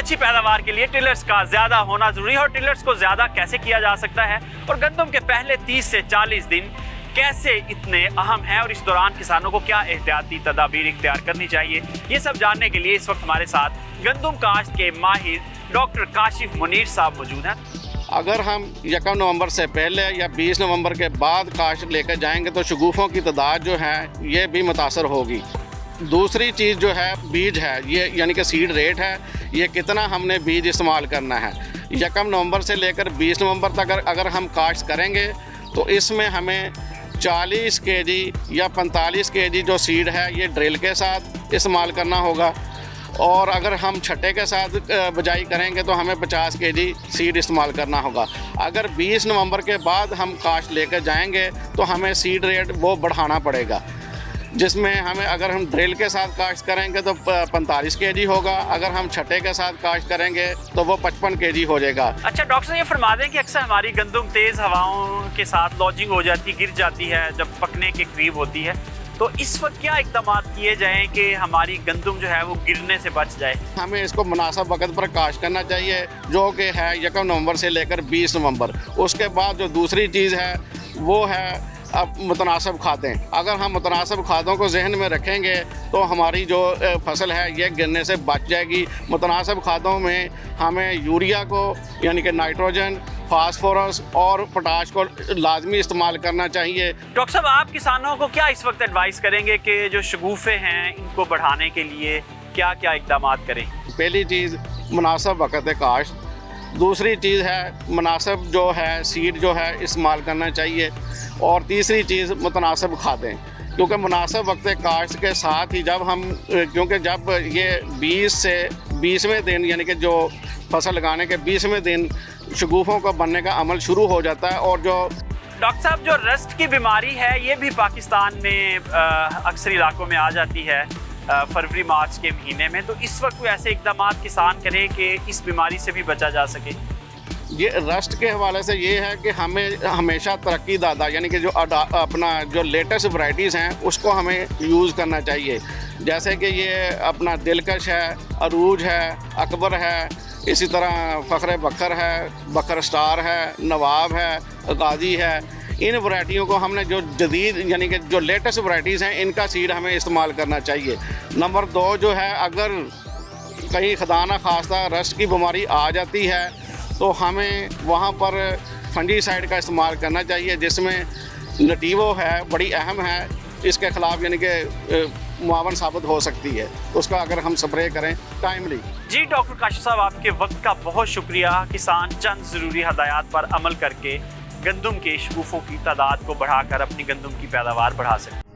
अच्छी पैदावार के लिए टिलर्स का ज्यादा होना जरूरी है और टिलर्स को ज्यादा कैसे किया जा सकता है और गंदम के पहले 30 से 40 दिन कैसे इतने अहम हैं और इस दौरान किसानों को क्या एहतियाती तदाबीर इख्तियार करनी चाहिए, ये सब जानने के लिए इस वक्त हमारे साथ गंदम काश्त के माहिर डॉक्टर काशिफ मुनीर साहब मौजूद हैं। अगर हम 1 नवंबर से पहले या 20 नवंबर के बाद काश्त लेकर जाएंगे तो शगुफ़ों की तादाद जो है ये भी मुतासर होगी। दूसरी चीज़ जो है बीज है, ये यानी कि सीड रेट है, ये कितना हमने बीज इस्तेमाल करना है। 1 नवंबर से लेकर 20 नवंबर तक अगर हम काश्त करेंगे तो इसमें हमें 40 केजी या 45 केजी जो सीड है ये ड्रिल के साथ इस्तेमाल करना होगा और अगर हम छट्टे के साथ बिजाई करेंगे तो हमें 50 केजी सीड इस्तेमाल करना होगा। अगर 20 नवंबर के बाद हम काश्त लेकर जाएंगे तो हमें सीड रेट वो बढ़ाना पड़ेगा, जिसमें हमें अगर हम ड्रिल के साथ काश्त करेंगे तो 45 केजी होगा, अगर हम छट्टे के साथ काश्त करेंगे तो वो 55 केजी हो जाएगा। अच्छा डॉक्टर साहब, ये फरमा दें कि अक्सर हमारी गंदम तेज़ हवाओं के साथ लॉजिंग हो जाती, गिर जाती है जब पकने के करीब होती है, तो इस वक्त क्या इक़दाम किए जाएँ कि हमारी गंदम जो है वो गिरने से बच जाए? हमें इसको मुनासिब वक्त पर काश्त करना चाहिए जो कि है 1 नवंबर से लेकर 20 नवंबर। उसके बाद जो दूसरी चीज़ है वो है अब मुतनासिब खादें। अगर हम मुतनासिब खादों को जहन में रखेंगे तो हमारी जो फसल है ये गिरने से बच जाएगी। मुतनासिब खादों में हमें यूरिया को यानी कि नाइट्रोजन, फास्फोरस और पोटाश को लाजमी इस्तेमाल करना चाहिए। डॉक्टर साहब, आप किसानों को क्या इस वक्त एडवाइस करेंगे कि जो शगुफ़े हैं इनको बढ़ाने के लिए क्या क्या इक़दाम करें? पहली चीज़ मुनासिब वक्त काश्त, दूसरी चीज़ है मुनासिब जो है सीड जो है इस्तेमाल करना चाहिए और तीसरी चीज़ मुतनासिब खादें, क्योंकि मुनासिब वक्त काश्त के साथ ही जब हम क्योंकि जब ये 20 से 20वें दिन यानी कि जो फसल लगाने के 20वें दिन शगुफ़ों को बनने का अमल शुरू हो जाता है। और जो डॉक्टर साहब, जो रस्ट की बीमारी है ये भी पाकिस्तान में अक्सर इलाकों में आ जाती है फरवरी मार्च के महीने में, तो इस वक्त कोई ऐसे इक़दाम किसान करें कि इस बीमारी से भी बचा जा सके? ये रस्ट के हवाले से ये है कि हमें हमेशा तरक्की दादा यानी कि जो अपना जो लेटेस्ट वैरायटीज़ हैं उसको हमें यूज़ करना चाहिए। जैसे कि ये अपना दिलकश है, अरूज है, अकबर है, इसी तरह फ़ख्र बकर है, बकर स्टार है, नवाब है, गाजी है। इन वैरायटियों को हमने जो जदीद यानी कि जो लेटेस्ट वैरायटीज़ हैं इनका सीड हमें इस्तेमाल करना चाहिए। नंबर 2 जो है, अगर कहीं खुदा न खास्ता रस्ट की बीमारी आ जाती है तो हमें वहाँ पर फंजीसाइड का इस्तेमाल करना चाहिए, जिसमें नटीवो है, बड़ी अहम है, इसके ख़िलाफ़ यानी कि मुआवन साबित हो सकती है, उसका अगर हम स्प्रे करें टाइमली। जी डॉक्टर काशिफ साहब, आपके वक्त का बहुत शुक्रिया। किसान चंद ज़रूरी हदायत पर अमल करके गंदम के शगुफ़ों की तादाद को बढ़ाकर अपनी गंदम की पैदावार बढ़ा सकते हैं।